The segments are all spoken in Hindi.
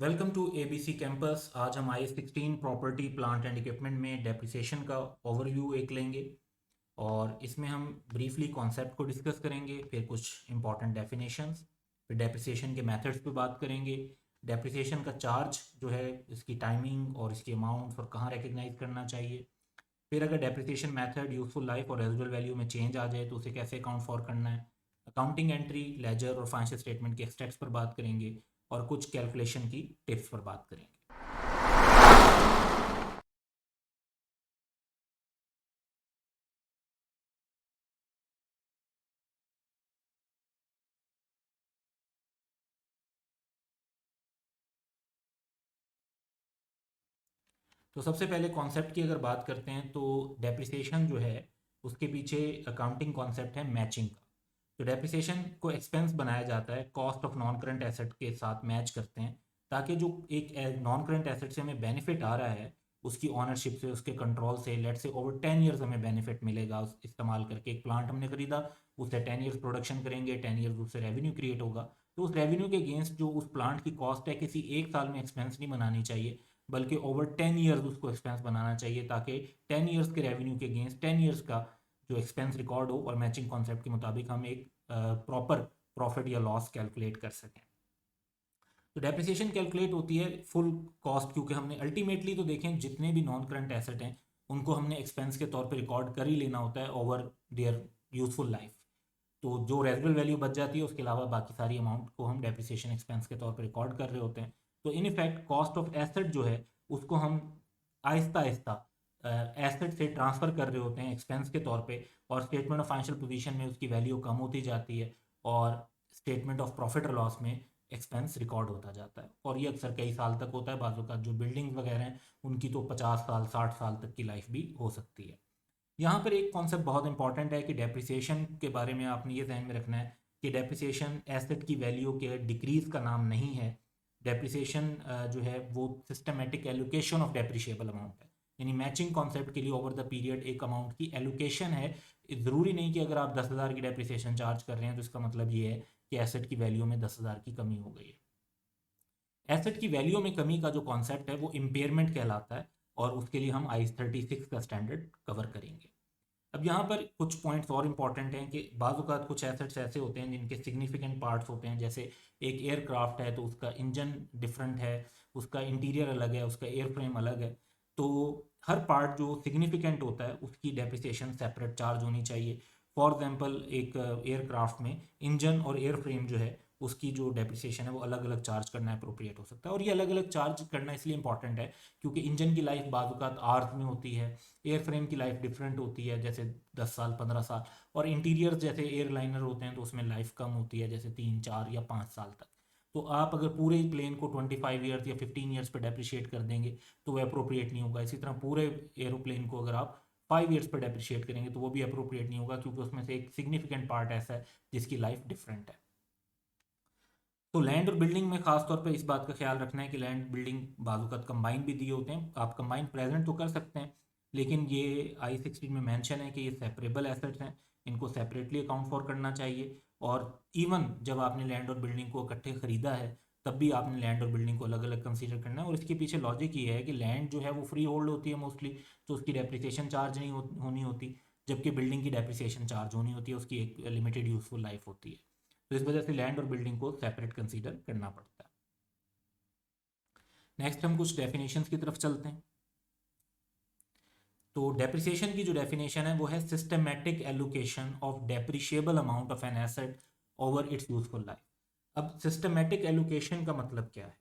Welcome to ABC campus. आज हम आई 16 प्रॉपर्टी प्लांट एंड इक्विपमेंट में डेप्रिसिएशन का ओवरव्यू एक लेंगे और इसमें हम ब्रीफली कॉन्सेप्ट को डिस्कस करेंगे, फिर कुछ इंपॉर्टेंट डेफिनेशंस, फिर डेप्रिसिएशन के मेथड्स पे बात करेंगे। डेप्रिसिएशन का चार्ज जो है, इसकी टाइमिंग और इसकी अमाउंट और कहाँ रिकग्नाइज करना चाहिए। फिर अगर डेप्रिसिएशन मेथड यूजफुल लाइफ और रेजिडुअल वैल्यू में चेंज आ जाए तो उसे कैसे अकाउंट फॉर करना है। अकाउंटिंग एंट्री, लेजर और फाइनेंशियल स्टेटमेंट के स्टेप्स पर बात करेंगे और कुछ कैलकुलेशन की टिप्स पर बात करेंगे। तो सबसे पहले कॉन्सेप्ट की अगर बात करते हैं तो डेप्रिसिएशन जो है उसके पीछे अकाउंटिंग कॉन्सेप्ट है मैचिंग का। तो डेप्रिसिएशन को एक्सपेंस बनाया जाता है cost of non current asset के साथ मैच करते हैं, ताकि जो एक नॉन करंट एसेट से हमें बेनिफिट आ रहा है उसकी ऑनरशिप से, उसके कंट्रोल से, लेट से ओवर 10 ईयर्स हमें बेनिफिट मिलेगा उस इस्तेमाल करके। एक प्लांट हमने खरीदा, उससे 10 ईयर्स प्रोडक्शन करेंगे, 10 ईयर्स उससे रेवेन्यू क्रिएट होगा। तो उस रेवेन्यू के अगेंस्ट जो उस प्लांट की कॉस्ट है, किसी एक साल में एक्सपेंस नहीं बनानी चाहिए, बल्कि ओवर 10 ईयर्स उसको एक्सपेंस बनाना चाहिए, ताकि 10 ईयर्स के रेवेन्यू के अगेंस्ट 10 ईयर्स का जो एक्सपेंस रिकॉर्ड हो और मैचिंग कॉन्सेप्ट के मुताबिक हम एक प्रॉपर प्रॉफिट या लॉस कैलकुलेट कर सकें। तो डेप्रिसिएशन कैलकुलेट होती है फुल कॉस्ट, क्योंकि हमने अल्टीमेटली तो देखें जितने भी नॉन करंट एसेट हैं उनको हमने एक्सपेंस के तौर पे रिकॉर्ड कर ही लेना होता है ओवर देयर यूजफुल लाइफ। तो जो रेजिडुअल वैल्यू बच जाती है उसके अलावा बाकी सारी अमाउंट को हम डेप्रिसिएशन एक्सपेंस के तौर पे रिकॉर्ड कर रहे होते हैं। तो in effect cost of asset जो है उसको हम आहिस्ता आहिस्ता एसेट से ट्रांसफ़र कर रहे होते हैं एक्सपेंस के तौर पे, और स्टेटमेंट ऑफ फाइनेंशियल पोजीशन में उसकी वैल्यू कम होती जाती है और स्टेटमेंट ऑफ प्रॉफिट और लॉस में एक्सपेंस रिकॉर्ड होता जाता है। और ये अक्सर कई साल तक होता है, बाजू का जो बिल्डिंग वगैरह हैं उनकी तो 50 साल 60 साल तक की लाइफ भी हो सकती है। यहाँ पर एक कॉन्सेप्ट बहुत इंपॉर्टेंट है कि डेप्रिसिएशन के बारे में आपने ये ध्यान में रखना है कि डेप्रिसिएशन एसेट की वैल्यू के डिक्रीज का नाम नहीं है। डेप्रिसिएशन जो है वो systematic allocation of depreciable amount है, यानी मैचिंग कॉन्सेप्ट के लिए ओवर द पीरियड एक अमाउंट की एलोकेशन है। ज़रूरी नहीं कि अगर आप 10,000 की डेप्रिसिएशन चार्ज कर रहे हैं तो इसका मतलब ये है कि एसेट की वैल्यू में 10,000 की कमी हो गई है। एसेट की वैल्यू में कमी का जो कॉन्सेप्ट है वो इम्पेयरमेंट कहलाता है, और उसके लिए हम आई 36 का स्टैंडर्ड कवर करेंगे। अब यहाँ पर कुछ पॉइंट्स और इम्पॉर्टेंट हैं कि बाज़ कुछ एसेट्स ऐसे होते हैं जिनके सिग्निफिकेंट पार्ट्स होते हैं। जैसे एक एयरक्राफ्ट है तो उसका इंजन डिफरेंट है, उसका इंटीरियर अलग है, उसका एयर फ्रेम अलग है। तो हर पार्ट जो सिग्निफिकेंट होता है उसकी डेप्रिसिएशन सेपरेट चार्ज होनी चाहिए। फॉर एग्जांपल एक एयरक्राफ्ट में इंजन और एयर फ्रेम जो है उसकी जो डेप्रिसिएशन है वो अलग अलग चार्ज करना अप्रोप्रिएट हो सकता है। और ये अलग अलग चार्ज करना इसलिए इंपॉर्टेंट है क्योंकि इंजन की लाइफ बाज़ आर्थ में होती है, एयर फ्रेम की लाइफ डिफरेंट होती है, जैसे 10 साल 15 साल। और इंटीरियर जैसे एयरलाइनर होते हैं तो उसमें लाइफ कम होती है, जैसे 3 4 या 5 साल तक। तो आप अगर पूरे ही प्लेन को 25 ईयर्स या 15 ईयर्स पर डेप्रिशिएट कर देंगे तो वो अप्रोप्रिएट नहीं होगा। इसी तरह पूरे एरोप्लेन को अगर आप 5 ईयर्स पर डेप्रिशिएट करेंगे तो वो भी अप्रोप्रिएट नहीं होगा, क्योंकि उसमें से एक सिग्निफिकेंट पार्ट ऐसा है जिसकी लाइफ डिफरेंट है। तो लैंड और बिल्डिंग में खास तौर पे इस बात का ख्याल रखना है कि लैंड बिल्डिंग बाजूकात कंबाइन भी दिए होते हैं, आप कंबाइन प्रेजेंट तो कर सकते हैं, लेकिन ये आई 16 में मेंशन है कि ये सेपरेबल एसेट्स हैं, इनको सेपरेटली अकाउंट फॉर करना चाहिए। और इवन जब आपने लैंड और बिल्डिंग को इकट्ठे खरीदा है तब भी आपने लैंड और बिल्डिंग को अलग अलग कंसीडर करना है। और इसके पीछे लॉजिक ये है कि लैंड जो है वो फ्री होल्ड होती है मोस्टली, तो उसकी डेप्रिसिएशन चार्ज नहीं होनी होती, जबकि बिल्डिंग की डेप्रिसिएशन चार्ज होनी होती है, उसकी एक लिमिटेड यूजफुल लाइफ होती है। तो इस वजह से लैंड और बिल्डिंग को सेपरेट कंसीडर करना पड़ता है। नेक्स्ट हम कुछ डेफिनेशंस की तरफ चलते हैं। तो डेप्रिसिएशन की जो डेफिनेशन है वो है systematic allocation of depreciable amount of an asset over it's useful life. अब सिस्टमेटिक एलोकेशन का मतलब क्या है?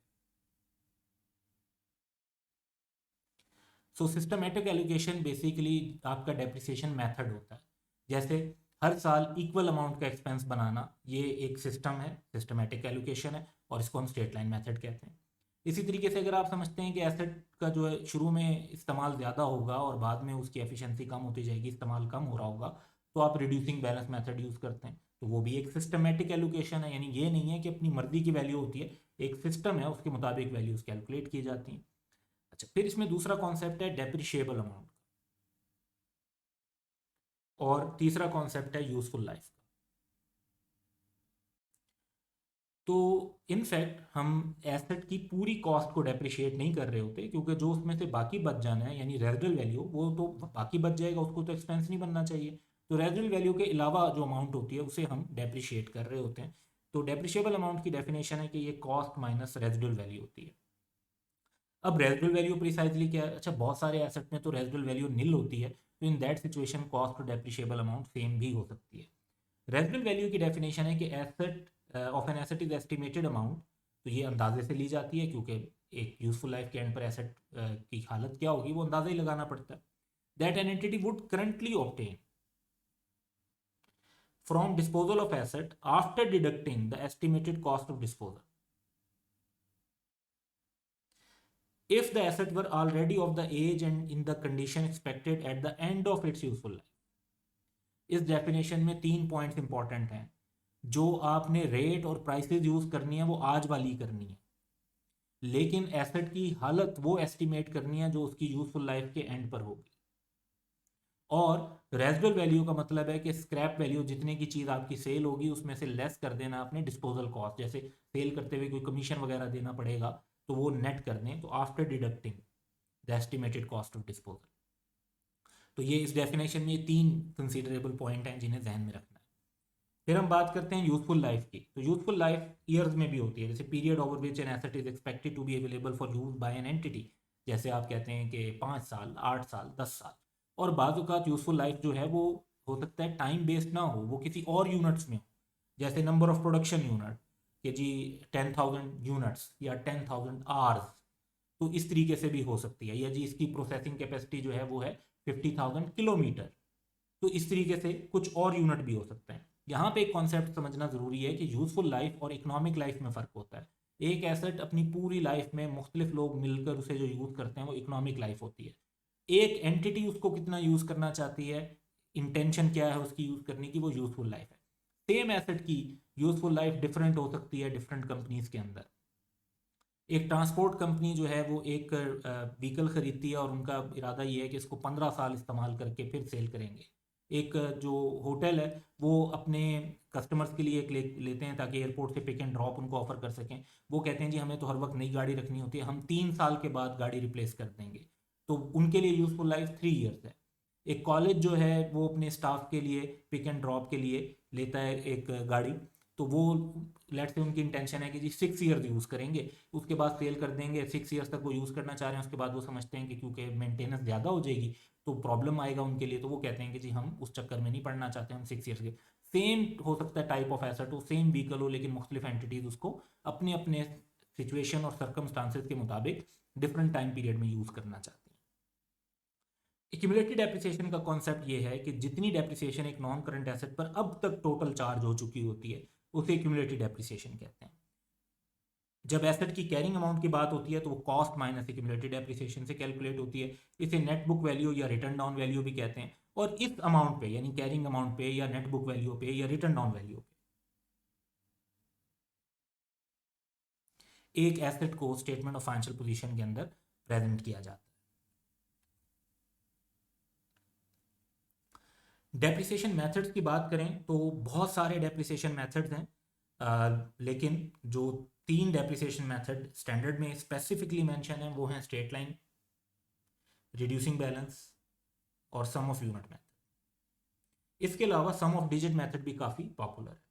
सो सिस्टमेटिक एलोकेशन बेसिकली आपका डेप्रिसिएशन मेथड होता है। जैसे हर साल इक्वल अमाउंट का एक्सपेंस बनाना, ये एक सिस्टम है, सिस्टमेटिक एलोकेशन है, और इसको हम स्ट्रेट लाइन मेथड कहते हैं। इसी तरीके से अगर आप समझते हैं कि एसेट का जो है शुरू में इस्तेमाल ज़्यादा होगा और बाद में उसकी एफिशिएंसी कम होती जाएगी, इस्तेमाल कम हो रहा होगा, तो आप रिड्यूसिंग बैलेंस मेथड यूज़ करते हैं। तो वो भी एक सिस्टमेटिक एलोकेशन है, यानी ये नहीं है कि अपनी मर्जी की वैल्यू होती है, एक सिस्टम है उसके मुताबिक वैल्यूज़ कैलकुलेट की जाती हैं। अच्छा, फिर इसमें दूसरा कॉन्सेप्ट है डेप्रिशिएबल अमाउंट, और तीसरा कॉन्सेप्ट है यूजफुल लाइफ। तो इनफैक्ट हम एसेट की पूरी कॉस्ट को डेप्रिशिएट नहीं कर रहे होते, क्योंकि जो उसमें से बाकी बच जाना है यानी रेजिडुअल वैल्यू, वो तो बाकी बच जाएगा, उसको तो एक्सपेंस नहीं बनना चाहिए। तो रेजिडुअल वैल्यू के अलावा जो अमाउंट होती है उसे हम डेप्रिशिएट कर रहे होते हैं। तो डेप्रिशिएबल अमाउंट की डेफिनेशन है कि ये कॉस्ट माइनस रेजिडुअल वैल्यू होती है। अब रेजिडुअल वैल्यू प्रिसाइजली क्या है? अच्छा, बहुत सारे एसेट में तो रेजिडुअल वैल्यू नील होती है, तो इन दैट सिचुएशन कॉस्ट और डेप्रिशिएबल अमाउंट सेम भी हो सकती है। रेजिडुअल वैल्यू की डेफिनेशन है कि asset of N asset is estimated amount. तो ये अंदाजे से ली जाती है, क्योंकि एक यूजफुल लाइफ के एंड पर एसेट की हालत क्या होगी वो अंदाजा ही लगाना पड़ता है। That an entity would currently obtain from disposal of asset after deducting the estimated cost of disposal if the asset were already of the age and in the condition expected at the end of its useful life। इस डेफिनेशन में 3 पॉइंट्स इंपॉर्टेंट हैं। जो आपने रेट और प्राइसेस यूज करनी है वो आज वाली करनी है, लेकिन एसेट की हालत वो एस्टिमेट करनी है जो उसकी यूजफुल लाइफ के एंड पर होगी। और रेजिडुअल वैल्यू का मतलब है कि स्क्रैप वैल्यू, जितने की चीज़ आपकी सेल होगी उसमें से लेस कर देना अपने डिस्पोजल कॉस्ट। जैसे सेल करते हुए कोई कमीशन वगैरह देना पड़ेगा तो वो नेट कर दें, तो after deducting the estimated cost of disposal. तो ये इस डेफिनेशन में 3 कंसीडरेबल पॉइंट हैं जिन्हें ध्यान में रखना है। फिर हम बात करते हैं यूजफुल लाइफ की। तो यूजफुल लाइफ ईयर्स में भी होती है, जैसे period over which an asset is expected to be available for use by an entity. जैसे आप कहते हैं कि 5 साल, 8 साल, 10 साल। और बाज़ यूजफुल लाइफ जो है वो हो सकता है टाइम बेस्ड ना हो, वो किसी और यूनिट्स में हो। जैसे नंबर ऑफ प्रोडक्शन यूनिट, कि जी 10,000 यूनिट्स या 10,000 आवर्स, तो इस तरीके से भी हो सकती है। या जी इसकी प्रोसेसिंग कैपेसिटी जो है वो है 50,000 किलोमीटर, तो इस तरीके से कुछ और यूनिट भी हो सकते हैं। यहाँ पे एक कॉन्सेप्ट समझना जरूरी है कि यूजफुल लाइफ और इकोनॉमिक लाइफ में फ़र्क होता है। एक एसेट अपनी पूरी लाइफ में मुख्तलिफ लोग मिलकर उसे जो यूज़ करते हैं वो इकोनॉमिक लाइफ होती है। एक एंटिटी उसको कितना यूज़ करना चाहती है, इंटेंशन क्या है उसकी यूज़ करने की, वो यूजफुल लाइफ है। सेम एसेट की यूजफुल लाइफ डिफरेंट हो सकती है डिफरेंट कंपनीज के अंदर। एक ट्रांसपोर्ट कंपनी जो है वो एक व्हीकल खरीदती है और उनका इरादा ये है कि इसको 15 साल इस्तेमाल करके फिर सेल करेंगे। एक जो होटल है वो अपने कस्टमर्स के लिए एक लेते हैं ताकि एयरपोर्ट से पिक एंड ड्रॉप उनको ऑफर कर सकें। वो कहते हैं जी हमें तो हर वक्त नई गाड़ी रखनी होती है, हम 3 साल के बाद गाड़ी रिप्लेस कर देंगे। तो उनके लिए यूजफुल लाइफ 3 ईयर्स है। एक कॉलेज जो है वो अपने स्टाफ के लिए पिक एंड ड्रॉप के लिए लेता है एक गाड़ी, तो वो लेट से उनकी इंटेंशन है कि जी 6 ईयर्स यूज़ करेंगे, उसके बाद सेल कर देंगे। 6 ईयर्स तक वो यूज़ करना चाह रहे हैं, उसके बाद वो समझते हैं कि क्योंकि मेंटेनेंस ज़्यादा हो जाएगी तो प्रॉब्लम आएगा उनके लिए, तो वो कहते हैं कि जी हम उस चक्कर में नहीं पड़ना चाहते, हम 6 ईयर्स के। सेम हो सकता है टाइप ऑफ एसेट हो, सेम व्हीकल हो, लेकिन मुख्तलिफ एंटिटीज उसको अपने अपने सिचुएशन और सर्कमस्टांसेस के मुताबिक डिफरेंट टाइम पीरियड में यूज़ करना चाहते हैं। एक्यूमुलेटेड डेप्रिसिएशन का कॉन्सेप्ट ये है कि जितनी डेप्रिसिएशन एक नॉन करंट एसेट पर अब तक टोटल चार्ज हो चुकी होती है उसे एक्यूमुलेटेड डेप्रिसिएशन कहते हैं। जब एसेट की कैरिंग अमाउंट की बात होती है तो वो कॉस्ट माइनस एक्यूमुलेटेड डेप्रिसिएशन से कैलकुलेट होती है। इसे नेट बुक वैल्यू या रिटर्न डाउन वैल्यू भी कहते हैं। और इस अमाउंट पे यानी कैरिंग अमाउंट पे या नेट बुक वैल्यू पे या रिटर्न डाउन वैल्यू पे एक एसेट को स्टेटमेंट ऑफ फाइनेंशियल पोजीशन के अंदर प्रेजेंट किया जाता है। डेप्रिसिएशन मेथड्स की बात करें तो बहुत सारे डेप्रिसिएशन मेथड्स हैं, लेकिन जो 3 डेप्रिसिएशन मेथड स्टैंडर्ड में स्पेसिफिकली मेंशन है वो हैं स्ट्रेट लाइन, रिड्यूसिंग बैलेंस और सम ऑफ यूनिट मेथड। इसके अलावा सम ऑफ डिजिट मेथड भी काफ़ी पॉपुलर है।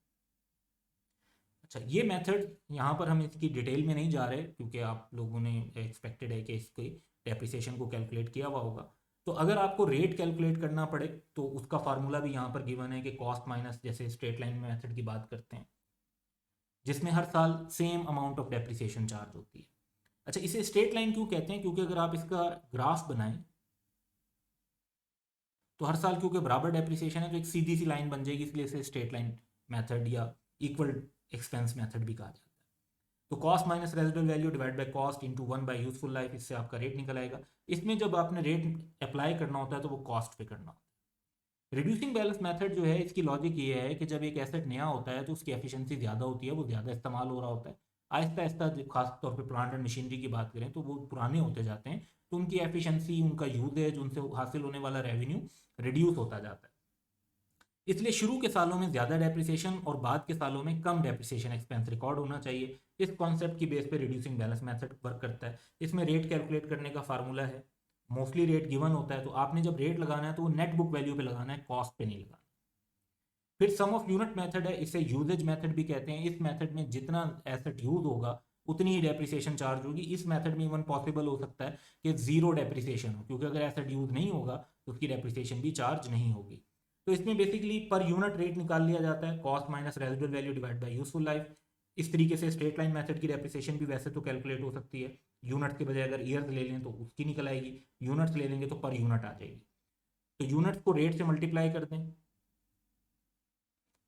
अच्छा, ये मेथड यहाँ पर हम इसकी डिटेल में नहीं जा रहे क्योंकि आप लोगों ने एक्सपेक्टेड है कि इसके डेप्रिसिएशन को कैलकुलेट किया हुआ होगा। तो अगर आपको रेट कैलकुलेट करना पड़े तो उसका फार्मूला भी यहाँ पर गिवन है कि कॉस्ट माइनस, जैसे स्ट्रेट लाइन मेथड की बात करते हैं जिसमें हर साल same amount of depreciation charge होती है। अच्छा, इसे स्ट्रेट लाइन क्यों कहते हैं? क्योंकि अगर आप इसका ग्राफ बनाएं तो हर साल क्योंकि बराबर डेप्रिसिएशन है तो एक सीधी सी लाइन बन जाएगी, इसलिए इसे स्ट्रेट लाइन मेथड या इक्वल एक्सपेंस मेथड भी कहा जाता है। तो cost minus residual value divide by cost into 1 bye useful life, इससे आपका रेट निकल आएगा। इसमें जब आपने रेट अप्लाई करना होता है तो वो कॉस्ट पे करना होता है। रिड्यूसिंग बैलेंस मेथड जो है इसकी लॉजिक ये है कि जब एक एसेट नया होता है तो उसकी एफिशिएंसी ज़्यादा होती है, वो ज़्यादा इस्तेमाल हो रहा होता है। आहिस्ता आहिस्ता खास तौर पे प्लांट एंड मशीनरी की बात करें तो वो पुराने होते जाते हैं, तो उनकी एफिशिएंसी, उनका यूजेज, उनसे हासिल होने वाला रेवेन्यू रिड्यूस होता जाता है। इसलिए शुरू के सालों में ज़्यादा डेप्रिसिएशन और बाद के सालों में कम डेप्रिसिएशन एक्सपेंस रिकॉर्ड होना चाहिए। इस कॉन्सेप्ट की बेस पे रिड्यूसिंग बैलेंस मेथड वर्क करता है। इसमें रेट कैलकुलेट करने का फार्मूला है, मोस्टली रेट गिवन होता है, तो आपने जब रेट लगाना है तो वो नेट बुक वैल्यू पे लगाना है, कॉस्ट पे नहीं लगाना। फिर सम ऑफ यूनिट मेथड है, इसे यूजेज मेथड भी कहते हैं। इस मेथड में जितना एसेट यूज होगा उतनी ही डेप्रिसिएशन चार्ज होगी। इस मेथड में इवन पॉसिबल हो सकता है कि जीरो डेप्रिसिएशन हो, क्योंकि अगर एसेट यूज नहीं होगा तो उसकी डेप्रिसिएशन भी चार्ज नहीं होगी। तो इसमें बेसिकली पर यूनिट रेट निकाल लिया जाता है, cost minus residual value divide by useful life. इस तरीके से स्ट्रेट लाइन मेथड की डेप्रिसिएशन भी वैसे तो कैलकुलेट हो सकती है, यूनिट के बजाय अगर ईयर्स ले लें तो उसकी निकल आएगी, यूनिट्स ले लेंगे तो पर यूनिट आ जाएगी। तो यूनिट्स को रेट से मल्टीप्लाई कर दें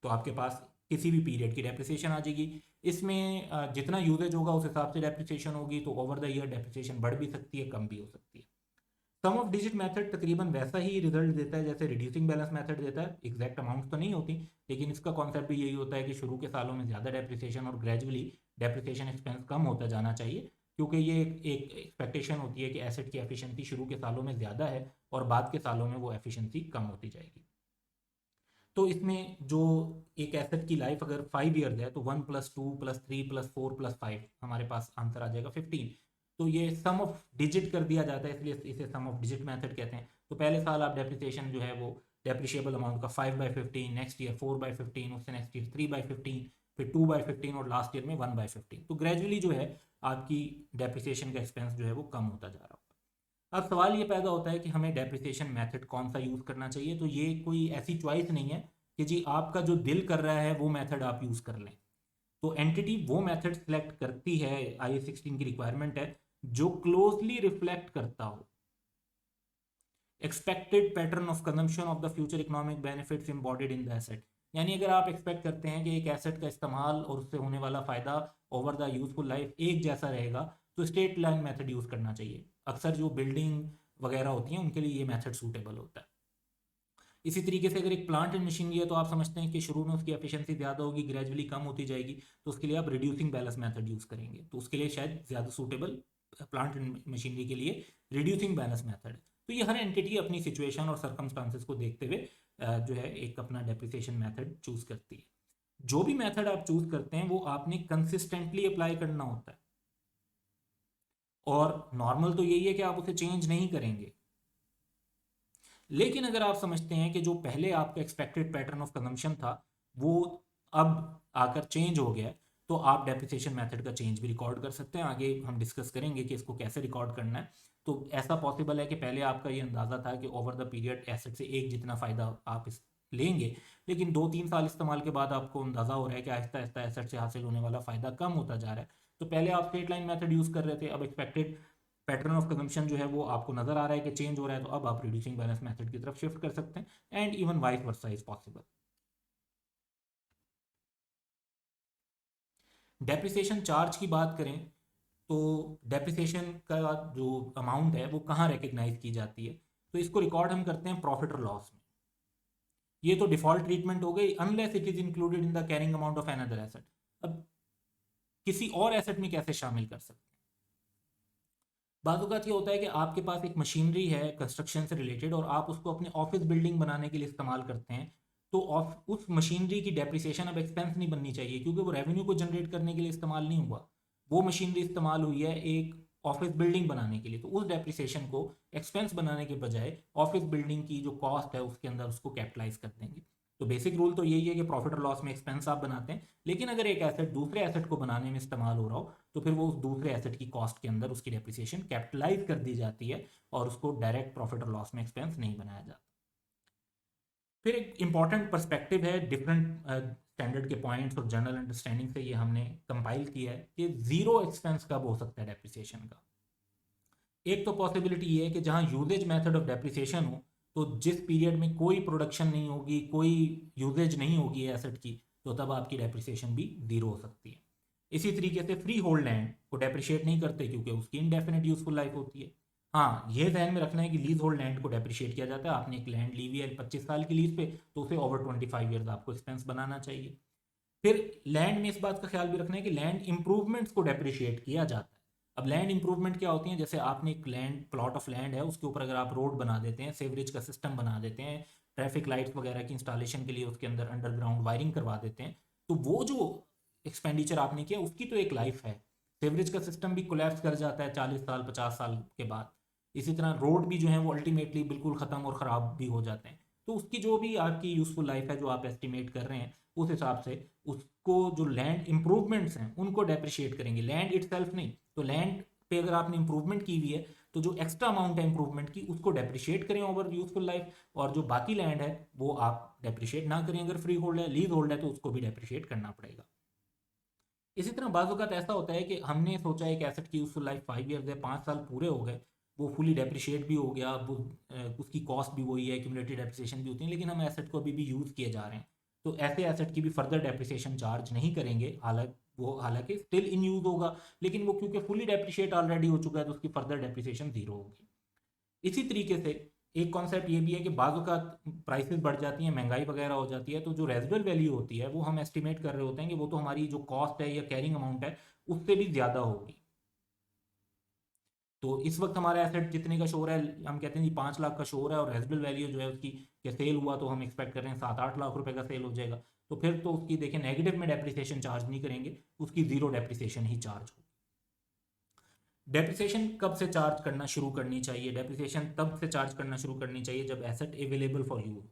तो आपके पास किसी भी पीरियड की डेप्रिसिएशन आ जाएगी। इसमें जितना यूजेज होगा उस हिसाब से डेप्रिसिएशन होगी, तो ओवर द ईयर डेप्रिसिएशन बढ़ भी सकती है, कम भी हो सकती है। सम ऑफ डिजिट मेथड तकरीबन वैसा ही रिजल्ट देता है जैसे रिड्यूसिंग बैलेंस मेथड देता है। एग्जैक्ट अमाउंट तो नहीं होती, लेकिन इसका कॉन्सेप्ट भी यही होता है कि शुरू के सालों में ज़्यादा डेप्रिसिएशन और ग्रेजुअली डेप्रिसिएशन एक्सपेंस कम होता जाना चाहिए, क्योंकि ये एक एक्सपेक्टेशन होती है कि एसेट की एफिशिएंसी शुरू के सालों में ज़्यादा है और बाद के सालों में वो एफिशिएंसी कम होती जाएगी। तो इसमें जो एक एसेट की लाइफ अगर 5 ईयर्स है तो 1+2+3+4+5 हमारे पास आंसर आ जाएगा 15। तो ये सम ऑफ डिजिट कर दिया जाता है, इसलिए इसे सम ऑफ डिजिट मेथड कहते हैं। तो पहले साल आप डेप्रिसिएशन जो है वो डेप्रिशिएबल अमाउंट का 5/15, नेक्स्ट ईयर 4/15, उससे नेक्स्ट ईयर 3/15, फिर 2/15 और लास्ट ईयर में 1/15। तो ग्रेजुअली जो है आपकी डेप्रिसिएशन का एक्सपेंस जो है वो कम होता जा रहा होगा। अब सवाल ये पैदा होता है कि हमें डेप्रिसिएशन मेथड कौन सा यूज़ करना चाहिए। तो ये कोई ऐसी चॉइस नहीं है कि जी आपका जो दिल कर रहा है वो मेथड आप यूज़ कर लें। तो एंटिटी वो मेथड सेलेक्ट करती है, IAS 16 की रिक्वायरमेंट है, जो क्लोजली रिफ्लेक्ट करता हो expected pattern of consumption of the future economic benefits embodied in the asset. यानी अगर आप एक्सपेक्ट करते हैं कि एक एसेट का इस्तेमाल और उससे होने वाला फ़ायदा ओवर द यूजफुल लाइफ एक जैसा रहेगा, तो स्ट्रेट लाइन मेथड यूज़ करना चाहिए। अक्सर जो बिल्डिंग वगैरह होती हैं उनके लिए ये मेथड सूटेबल होता है। इसी तरीके से अगर एक प्लांट एंड मशीनरी है तो आप समझते हैं कि शुरू में उसकी एफिशिएंसी ज़्यादा होगी, ग्रेजुअली कम होती जाएगी, तो उसके लिए आप रिड्यूसिंग बैलेंस मेथड यूज़ करेंगे। तो उसके लिए शायद ज़्यादा सूटेबल प्लांट एंड मशीनरी के लिए रिड्यूसिंग बैलेंस मेथड है। तो ये हर एंटिटी अपनी सिचुएशन और सर्कमस्टांसेस को देखते हुए जो है एक अपना डेप्रिसिएशन मेथड चूज करती है। जो भी मेथड आप चूज करते हैं वो आपने कंसिस्टेंटली अप्लाई करना होता है, और नॉर्मल तो यही है कि आप उसे चेंज नहीं करेंगे। लेकिन अगर आप समझते हैं कि जो पहले आपका एक्सपेक्टेड पैटर्न ऑफ कंजम्पशन था वो अब आकर चेंज हो गया, तो आप डेप्रिसिएशन मेथड का चेंज भी रिकॉर्ड कर सकते हैं। आगे हम डिस्कस करेंगे कि इसको कैसे रिकॉर्ड करना है। तो ऐसा पॉसिबल है कि पहले आपका ये अंदाज़ा था कि ओवर द पीरियड एसेट से एक जितना फ़ायदा आप इस लेंगे, लेकिन 2-3 साल इस्तेमाल के बाद आपको अंदाज़ा हो रहा है कि आहिस्ता आहिस्ता एसेट से हासिल होने वाला फ़ायदा कम होता जा रहा है। तो पहले आप स्ट्रेट लाइन मेथड यूज़ कर रहे थे, अब एक्सपेक्टेड पैटर्न ऑफ कंजम्पशन जो है वो आपको नजर आ रहा है कि चेंज हो रहा है, तो अब आप रिड्यूसिंग बैलेंस मेथड की तरफ शिफ्ट कर सकते हैं। And even vice versa is possible. Depreciation charge की बात करें तो डेप्रिसिएशन का जो अमाउंट है वो कहाँ रिकग्नाइज की जाती है, तो इसको रिकॉर्ड हम करते हैं प्रॉफिट और लॉस में। ये तो डिफॉल्ट ट्रीटमेंट हो गई, unless it is included in the carrying amount of another asset. अब किसी और एसेट में कैसे शामिल कर सकते हैं? बाज़ ये होता है कि आपके पास एक मशीनरी है कंस्ट्रक्शन से रिलेटेड और आप उसको अपने ऑफिस बिल्डिंग बनाने के लिए इस्तेमाल करते हैं, तो उस मशीनरी की डेप्रिसिएशन अब एक्सपेंस नहीं बननी चाहिए, क्योंकि वो रेवेन्यू को जनरेट करने के लिए इस्तेमाल नहीं हुआ, वो मशीनरी इस्तेमाल हुई है एक ऑफिस बिल्डिंग बनाने के लिए। तो उस डेप्रिसिएशन को एक्सपेंस बनाने के बजाय ऑफिस बिल्डिंग की जो कॉस्ट है उसके अंदर उसको कैपिटलाइज कर देंगे। तो बेसिक रूल तो यही है कि प्रॉफिट और लॉस में एक्सपेंस आप बनाते हैं, लेकिन अगर एक एसेट दूसरे एसेट को बनाने में इस्तेमाल हो रहा हो तो फिर वो उस दूसरे एसेट की कॉस्ट के अंदर उसकी डेप्रिसिएशन कैपिटलाइज कर दी जाती है और उसको डायरेक्ट प्रॉफिट और लॉस में एक्सपेंस नहीं बनाया जाता। फिर एक इंपॉर्टेंट पर्सपेक्टिव है, डिफरेंट स्टैंडर्ड के पॉइंट्स और जनरल अंडरस्टैंडिंग से ये हमने कंपाइल किया है कि जीरो एक्सपेंस कब हो सकता है डेप्रिसिएशन का। एक तो पॉसिबिलिटी ये है कि जहां यूजेज मेथड ऑफ डेप्रिसिएशन हो, तो जिस पीरियड में कोई प्रोडक्शन नहीं होगी, कोई यूजेज नहीं होगी एसेट की, तो तब आपकी डेप्रिसिएशन भी जीरो हो सकती है। इसी तरीके से फ्री होल्ड लैंड को डेप्रिशिएट नहीं करते क्योंकि उसकी इनडेफिनेट यूजफुल लाइफ होती है। हाँ, ये ध्यान में रखना है कि लीज होल्ड लैंड को डेप्रिशिएट किया जाता है। आपने एक लैंड ली हुई है 25 साल की लीज पे, तो उसे ओवर 25 ईयर्स आपको एक्सपेंस बनाना चाहिए। फिर लैंड में इस बात का ख्याल भी रखना है कि लैंड इंप्रूवमेंट्स को डेप्रिशिएट किया जाता है। अब लैंड इंप्रूवमेंट क्या होती है, जैसे आपने एक लैंड प्लॉट ऑफ लैंड है, उसके ऊपर अगर आप रोड बना देते हैं, सेवरेज का सिस्टम बना देते हैं, ट्रैफिक लाइट्स वगैरह की इंस्टॉलेशन के लिए उसके अंदर अंडरग्राउंड वायरिंग करवा देते हैं, तो वो जो एक्सपेंडिचर आपने किया उसकी तो एक लाइफ है। सेवरेज का सिस्टम भी कोलैप्स कर जाता है 40 साल 50 साल के बाद। इसी तरह रोड भी जो है वो अल्टीमेटली बिल्कुल ख़त्म और ख़राब भी हो जाते हैं। तो उसकी जो भी आपकी यूज़फुल लाइफ है जो आप एस्टिमेट कर रहे हैं, उस हिसाब से उसको जो लैंड इंप्रूवमेंट्स हैं उनको डेप्रिशिएट करेंगे, लैंड इटसेल्फ नहीं। तो लैंड पे अगर आपने इंप्रूवमेंट की हुई है तो जो एक्स्ट्रा अमाउंट है इंप्रूवमेंट की उसको डेप्रिशिएट करें ओवर यूजफुल लाइफ, और जो बाकी लैंड है वो आप डेप्रिशिएट ना करें। अगर फ्री होल्ड है, लीज होल्ड है, तो उसको भी डेप्रिशिएट करना पड़ेगा। इसी तरह बाज़ औक़ात ऐसा होता है कि हमने सोचा एक एसेट की यूजफुल लाइफ 5 ईयर्स है, 5 साल पूरे हो गए, वो फुली डेप्रिशिएट भी हो गया, वो उसकी कॉस्ट भी वही है, क्यूमुलेटिव डेप्रिसिएशन भी होती है, लेकिन हम एसेट को अभी भी यूज़ किए जा रहे हैं, तो ऐसे एसेट की भी फर्दर डेप्रिसिएशन चार्ज नहीं करेंगे। हालांकि स्टिल इन यूज होगा, लेकिन वो क्योंकि फुली डेप्रिशिएट ऑलरेडी हो चुका है तो उसकी फर्दर डेप्रिसिएशन जीरो होगी। इसी तरीके से एक कॉन्सेप्ट ये भी है कि बाज़ का प्राइसेस बढ़ जाती हैं, महंगाई वगैरह हो जाती है, तो जो रेजिडुअल वैल्यू होती है वो हम एस्टिमेट कर रहे होते हैं कि वो तो हमारी जो कॉस्ट है या कैरिंग अमाउंट है उससे भी ज़्यादा होगी। तो इस वक्त हमारा एसेट जितने का शोर है, हम कहते हैं जी 5 लाख का शोर है, और रेजिडुअल वैल्यू जो है उसकी कि सेल हुआ तो हम एक्सपेक्ट कर रहे हैं 7-8 लाख रुपए का सेल हो जाएगा, तो फिर तो उसकी देखिए नेगेटिव में डेप्रिसिएशन चार्ज नहीं करेंगे, उसकी जीरो डेप्रिसिएशन ही चार्ज होगी। डेप्रिसिएशन कब से चार्ज करना शुरू करनी चाहिए? डेप्रिसिएशन तब से चार्ज करना शुरू करनी चाहिए जब एसेट अवेलेबल फॉर यूज।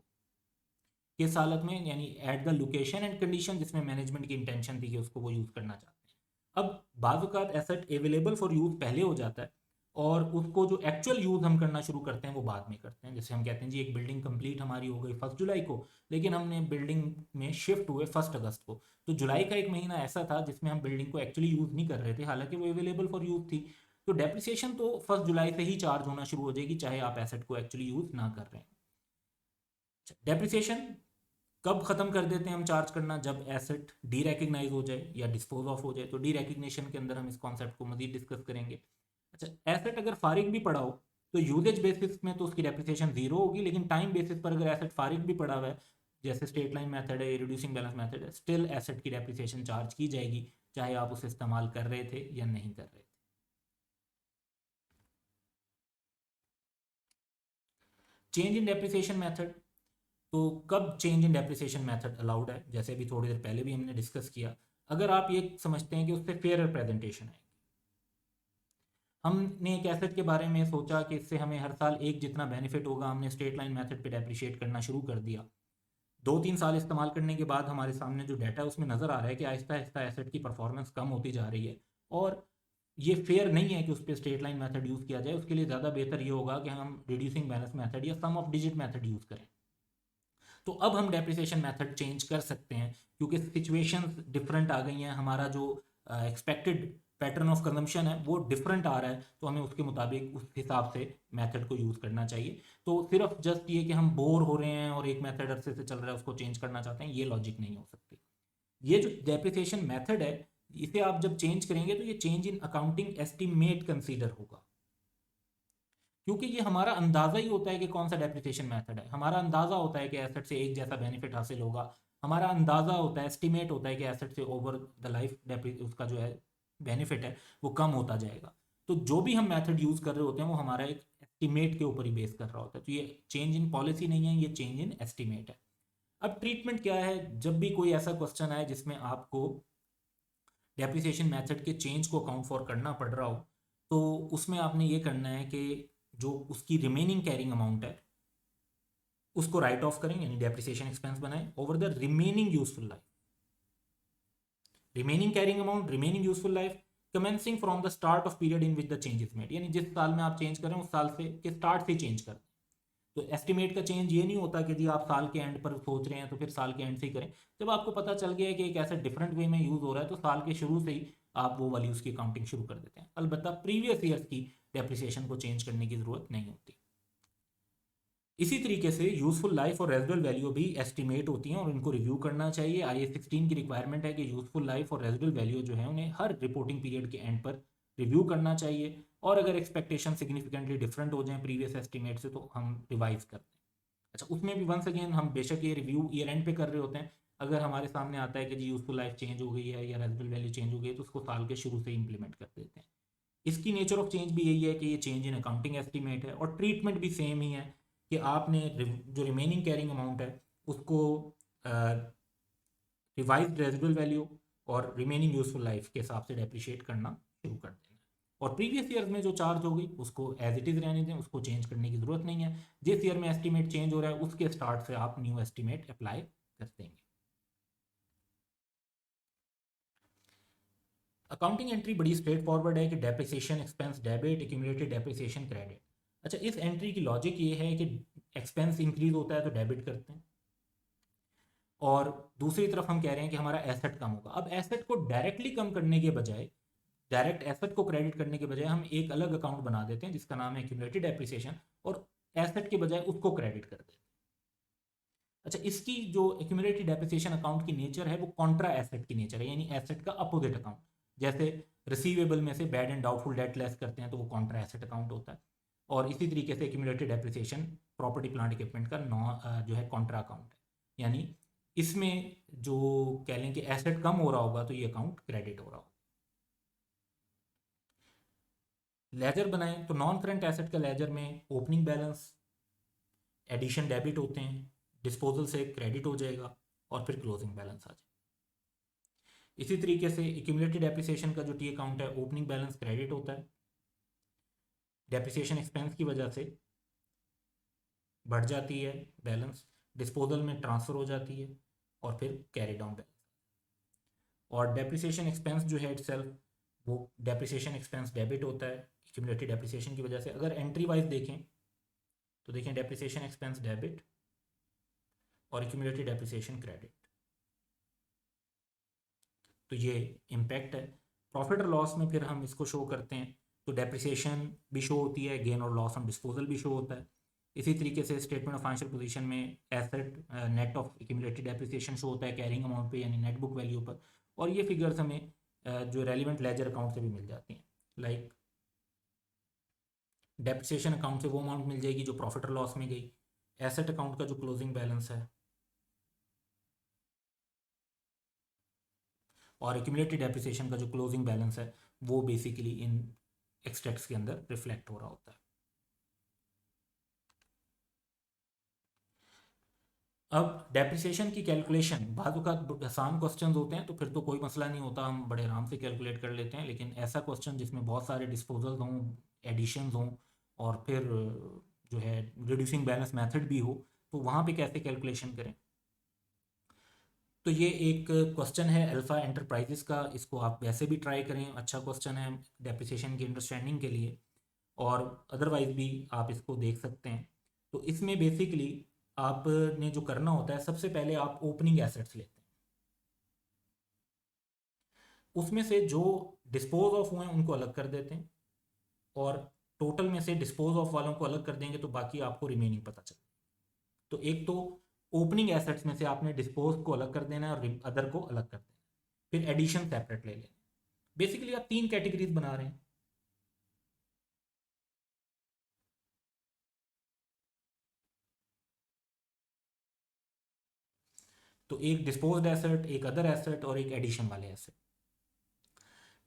किस हालत में? यानी at the location and condition जिसमें मैनेजमेंट की इंटेंशन थी कि उसको वो यूज करना चाहते हैं। अब बाज़ एसेट अवेलेबल फॉर यूज पहले हो जाता है और उसको जो एक्चुअल यूज हम करना शुरू करते हैं वो बाद में करते हैं। जैसे हम कहते हैं जी एक बिल्डिंग कंप्लीट हमारी हो गई 1 जुलाई को, लेकिन हमने बिल्डिंग में शिफ्ट हुए 1 अगस्त को, तो जुलाई का एक महीना ऐसा था जिसमें हम बिल्डिंग को एक्चुअली यूज नहीं कर रहे थे, हालांकि वो अवेलेबल फॉर यूज थी। तो डेप्रिसिएशन तो 1 जुलाई से ही चार्ज होना शुरू हो जाएगी, चाहे आप एसेट को एक्चुअली यूज ना कर रहे हैं। डेप्रिसिएशन कब खत्म कर देते हैं हम चार्ज करना? जब एसेट डी रिकग्नाइज हो जाए या डिस्पोज ऑफ हो जाए। तो डी रिकग्निशन के अंदर हम इस कॉन्सेप्ट को मजीद डिस्कस करेंगे। अच्छा, एसेट अगर फारिग भी पड़ा हो तो यूजेज बेसिस में तो उसकी डेप्रिसिएशन जीरो होगी, लेकिन टाइम बेसिस पर अगर एसेट फारिग भी पड़ा हुआ है, जैसे स्ट्रेट लाइन मेथड है, रिड्यूसिंग बैलेंस मेथड है, स्टिल एसेट की डेप्रिसिएशन चार्ज की जाएगी, चाहे आप उसे इस्तेमाल कर रहे थे या नहीं कर रहे थे। Change in depreciation method. तो कब change in depreciation method allowed है? जैसे अभी थोड़ी देर पहले भी हमने डिस्कस किया, अगर आप ये समझते हैं कि उससे फेयर रिप्रेजेंटेशन है। हमने एक एसेट के बारे में सोचा कि इससे हमें हर साल एक जितना बेनिफिट होगा, हमने स्ट्रेट लाइन मेथड पे डेप्रिशिएट करना शुरू कर दिया। 2-3 साल इस्तेमाल करने के बाद हमारे सामने जो डाटा है उसमें नज़र आ रहा है कि आहिस्ता आहिस्ता एसेट की परफॉर्मेंस कम होती जा रही है, और ये फेयर नहीं है कि उस पर स्ट्रेट लाइन मेथड यूज़ किया जाए। उसके लिए ज़्यादा बेहतर ये होगा कि हम रिड्यूसिंग बैलेंस मेथड या सम ऑफ डिजिट मेथड यूज़ करें। तो अब हम डेप्रिसिएशन मेथड चेंज कर सकते हैं क्योंकि सिचुएशंस डिफरेंट आ गई हैं, हमारा जो एक्सपेक्टेड पैटर्न ऑफ कंजम्पशन है वो डिफरेंट आ रहा है, तो हमें उसके मुताबिक उस हिसाब से मेथड को यूज़ करना चाहिए। तो सिर्फ जस्ट ये कि हम बोर हो रहे हैं और एक मेथड अरसे से चल रहा है उसको चेंज करना चाहते हैं, ये लॉजिक नहीं हो सकती। ये जो डेप्रिसिएशन मेथड है, इसे आप जब चेंज करेंगे तो ये change in accounting estimate consider होगा, क्योंकि ये हमारा अंदाजा ही होता है कि कौन सा डेप्रिसिएशन मेथड है। हमारा अंदाजा होता है कि एसेट से एक जैसा बेनिफिट हासिल होगा, हमारा अंदाजा होता है, एस्टिमेट होता है कि एसेट से ओवर द लाइफ उसका जो है बेनिफिट है वो कम होता जाएगा। तो जो भी हम मेथड यूज़ कर रहे होते हैं वो हमारा एक एस्टिमेट के ऊपर ही बेस कर रहा होता है। तो ये चेंज इन पॉलिसी नहीं है, ये चेंज इन एस्टिमेट है। अब ट्रीटमेंट क्या है? जब भी कोई ऐसा क्वेश्चन आए जिसमें आपको डेप्रिसिएशन मेथड के चेंज को अकाउंट फॉर करना पड़ रहा हो, तो उसमें आपने ये करना है कि जो उसकी रिमेनिंग कैरिंग अमाउंट है उसको राइट ऑफ करें, यानी डेप्रिसिएशन एक्सपेंस बनाएं over the remaining useful life. Remaining carrying amount, remaining useful life commencing from the start of period in which the change is made, यानी जिस साल में आप चेंज करें उस साल से के स्टार्ट से चेंज करें। तो एस्टिमेट का चेंज ये नहीं होता कि जी आप साल के एंड पर सोच रहे हैं तो फिर साल के एंड से ही करें। जब आपको पता चल गया है कि एक ऐसा डिफरेंट वे में यूज़ हो रहा है तो साल के शुरू से ही आप वो वैल्यूज़ की काउंटिंग शुरू कर देते हैं। अलबत्ता प्रीवियस ईयर्स की डेप्रिसिएशन को चेंज करने की ज़रूरत नहीं होती। इसी तरीके से यूज़फुल लाइफ और रेजिडुअल वैल्यू भी एस्टिमेट होती हैं और इनको रिव्यू करना चाहिए। IAS 16 की रिक्वायरमेंट है कि यूज़फुल लाइफ और रेजिडुअल वैल्यू जो है उन्हें हर रिपोर्टिंग पीरियड के एंड पर रिव्यू करना चाहिए, और अगर एक्सपेक्टेशन सिग्निफिकेंटली डिफरेंट हो जाए प्रीवियस एस्टिमेट से तो हम रिवाइज कर दें। अच्छा, उसमें भी वंस अगेन हम बेशक ये रिव्यू ईयर एंड पे कर रहे होते हैं, अगर हमारे सामने आता है कि जी यूज़फुल लाइफ चेंज हो गई है या रेजिडुअल वैल्यू चेंज हो गई है तो उसको साल के शुरू से इंप्लीमेंट कर देते हैं। इसकी नेचर ऑफ चेंज भी यही है कि ये चेंज इन अकाउंटिंग एस्टिमेट है और ट्रीटमेंट भी सेम ही है कि आपने जो रिमेनिंग कैरिंग अमाउंट है उसको रिवाइज्ड रेजिडुअल वैल्यू और रिमेनिंग यूजफुल लाइफ के हिसाब से डेप्रिशिएट करना शुरू कर देना है। और प्रीवियस ईयर में जो चार्ज हो गई उसको एज इट इज़ रहने दें, उसको चेंज करने की ज़रूरत नहीं है। जिस ईयर में एस्टीमेट चेंज हो रहा है उसके स्टार्ट से आप न्यू एस्टीमेट अप्लाई कर देंगे। अकाउंटिंग एंट्री बड़ी स्ट्रेट फॉरवर्ड है कि depreciation expense debit, accumulated depreciation credit. अच्छा, इस एंट्री की लॉजिक ये है कि एक्सपेंस इंक्रीज होता है तो डेबिट करते हैं, और दूसरी तरफ हम कह रहे हैं कि हमारा एसेट कम होगा। अब एसेट को डायरेक्टली कम करने के बजाय, डायरेक्ट एसेट को क्रेडिट करने के बजाय हम एक अलग अकाउंट बना देते हैं जिसका नाम है एक्यूमुलेटेड डेप्रिसिएशन, और एसेट के बजाय उसको क्रेडिट कर देते हैं। अच्छा, इसकी जो एक्यूमुलेटेड डेप्रिसिएशन अकाउंट की नेचर है वो कॉन्ट्रा एसेट की नेचर है, यानी एसेट का अपोजिट अकाउंट। जैसे रिसीवेबल में से bad and doubtful debt less करते हैं तो वो कॉन्ट्रा एसेट अकाउंट होता है, और इसी तरीके से accumulated depreciation property plant equipment का जो है कॉन्ट्रा अकाउंट है। यानी इसमें जो कह लें कि एसेट कम हो रहा होगा तो ये अकाउंट क्रेडिट हो रहा होगा। लेजर बनाएं तो नॉन करंट एसेट का लेजर में ओपनिंग बैलेंस, एडिशन डेबिट होते हैं, डिस्पोजल से क्रेडिट हो जाएगा, और फिर क्लोजिंग बैलेंस आ जाएगा। इसी तरीके से एक्यूमुलेटेड डेप्रिसिएशन का जो टी अकाउंट है, ओपनिंग बैलेंस क्रेडिट होता है, डेप्रिसिएशन एक्सपेंस की वजह से बढ़ जाती है बैलेंस, डिस्पोजल में ट्रांसफ़र हो जाती है, और फिर कैरी डाउन बैलेंस। और डेप्रिसिएशन एक्सपेंस जो है इटसेल्फ वो डेप्रिसिएशन एक्सपेंस डेबिट होता है एक्यूमुलेटेड डेप्रिसिएशन की वजह से। अगर एंट्री वाइज देखें तो देखें डेप्रिसिएशन एक्सपेंस डेबिट और एक्यूमुलेटेड डेप्रिसिएशन क्रेडिट, तो ये इम्पैक्ट है। प्रॉफिट और लॉस में फिर हम इसको शो करते हैं तो डेप्रिसिएशन भी शो होती है, गेन और लॉस ऑन डिस्पोजल भी शो होता है। इसी तरीके से स्टेटमेंट ऑफ फाइनेंशियल पोजीशन में asset net of accumulated depreciation show होता है कैरिंग अमाउंट पे, यानी नेट बुक वैल्यू पर। और ये फिगर्स हमें जो रेलिवेंट लेजर अकाउंट से भी मिल जाती हैं। लाइक डेप्रिसिएशन अकाउंट से वो अमाउंट मिल जाएगी जो प्रॉफिट और लॉस में गई, एसेट अकाउंट का जो क्लोजिंग बैलेंस है, और एक्यूमुलेटेड डेप्रिसिएशन का जो क्लोजिंग बैलेंस है वो बेसिकली इन एक्सट्रैक्ट्स के अंदर रिफ्लेक्ट हो रहा होता है। अब डेप्रिसिएशन की कैलकुलेशन बाजू का आसान क्वेश्चन होते हैं तो फिर तो कोई मसला नहीं होता, हम बड़े आराम से कैलकुलेट कर लेते हैं। लेकिन ऐसा क्वेश्चन जिसमें बहुत सारे डिस्पोजल हों, एडिशंस हों, और फिर जो है रिड्यूसिंग बैलेंस मेथड भी हो, तो वहाँ पे कैसे कैलकुलेशन करें। तो ये एक क्वेश्चन है अल्फ़ा एंटरप्राइजेस का, इसको आप वैसे भी ट्राई करें, अच्छा क्वेश्चन है डेप्रिसिएशन की अंडरस्टैंडिंग के लिए, और अदरवाइज भी आप इसको देख सकते हैं। तो इसमें बेसिकली आपने जो करना होता है, सबसे पहले आप ओपनिंग एसेट्स लेते हैं, उसमें से जो डिस्पोज ऑफ हुए हैं उनको अलग कर देते हैं, और टोटल में से डिस्पोज ऑफ वालों को अलग कर देंगे तो बाकी आपको रिमेनिंग पता चले। तो एक तो ओपनिंग एसेट्स में से आपने डिस्पोज को अलग कर देना है और अदर को अलग कर देना है, फिर एडिशन सेपरेट ले लेना। बेसिकली आप 3 कैटेगरीज बना रहे हैं। तो एक डिस्पोज्ड एसेट, एक अदर एसेट, और एक एडिशन वाले एसेट।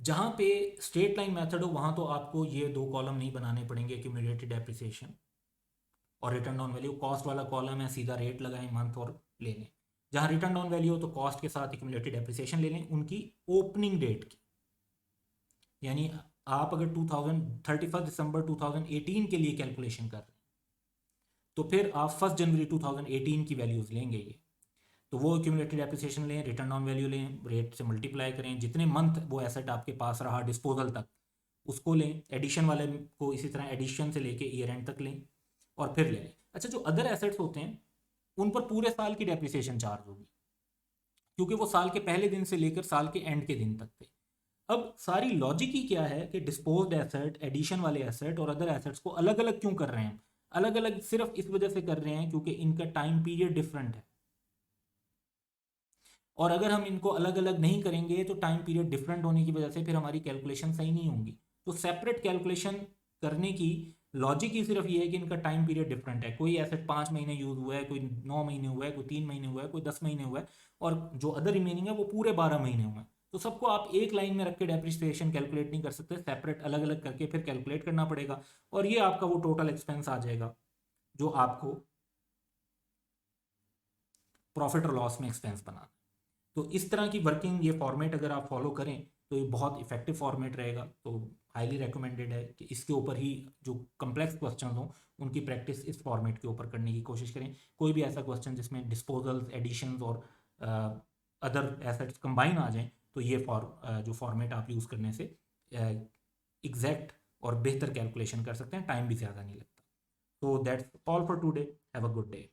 जहां पे स्ट्रेट लाइन मेथड हो वहां तो आपको ये 2 कॉलम नहीं बनाने पड़ेंगे, एक्यूमुलेटेड डेप्रिसिएशन और रिटर्न डाउन वैल्यू। कॉस्ट वाला कॉलम है, सीधा रेट लगाएं मंथ और ले लें। जहां रिटर्न डाउन वैल्यू हो तो कॉस्ट के साथ एक्यूमुलेटेड डेप्रिसिएशन ले लें उनकी ओपनिंग डेट की। यानी आप अगर 31 दिसंबर 2018 के लिए कैलकुलेशन कर रहे हैं तो फिर आप 1 जनवरी 2018 की वैल्यूज़ लेंगे ये, तो वो एक्यूमुलेटेड डेप्रिसिएशन लें, रिटर्न डाउन वैल्यू लें, रेट से मल्टीप्लाई करें, जितने मंथ वो एसेट आपके पास रहा डिस्पोजल तक उसको लें, एडिशन वाले को इसी तरह एडिशन से लेके ईयर एंड तक लें, और फिर लें। अच्छा, जो अदर एसेट्स होते हैं उन पर पूरे साल की डेप्रिसिएशन चार्ज होगी, क्योंकि वो साल के पहले दिन से लेकर साल के एंड के दिन तक थे। अब सारी लॉजिक ही क्या है कि डिस्पोज्ड एसेट, एडिशन वाले एसेट और अदर एसेट्स को अलग अलग क्यों कर रहे हैं? अलग अलग सिर्फ इस वजह से कर रहे हैं क्योंकि इनका टाइम पीरियड डिफरेंट है, और अगर हम इनको अलग अलग नहीं करेंगे तो टाइम पीरियड डिफरेंट होने की वजह से फिर हमारी कैलकुलेशन सही नहीं होंगी। तो सेपरेट कैलकुलेशन करने की लॉजिक ही सिर्फ ये है कि इनका टाइम पीरियड डिफरेंट है। कोई एसेट 5 महीने यूज हुआ है, कोई 9 महीने हुआ है, कोई 3 महीने हुआ है, कोई 10 महीने हुआ है, और जो अदर रिमेनिंग है वो पूरे 12 महीने हुए हैं। तो सबको आप एक लाइन में रख के डेप्रिसिएशन कैलकुलेट नहीं कर सकते, सेपरेट अलग अलग करके फिर कैलकुलेट करना पड़ेगा, और ये आपका वो टोटल एक्सपेंस आ जाएगा जो आपको प्रॉफिट और लॉस में एक्सपेंस बनाना। तो इस तरह की वर्किंग ये फॉर्मेट अगर आप फॉलो करें तो ये बहुत इफेक्टिव फॉर्मेट रहेगा। तो हाईली रिकमेंडेड है कि इसके ऊपर ही जो कम्प्लेक्स क्वेश्चन हों उनकी प्रैक्टिस इस फॉर्मेट के ऊपर करने की कोशिश करें। कोई भी ऐसा क्वेश्चन जिसमें डिस्पोजल्स, एडिशंस और अदर एसेट्स कंबाइन आ जाएं तो ये जो फॉर्मेट आप यूज़ करने से एग्जैक्ट और बेहतर कैलकुलेशन कर सकते हैं, टाइम भी ज़्यादा नहीं लगता। तो that's all for today, have a good day.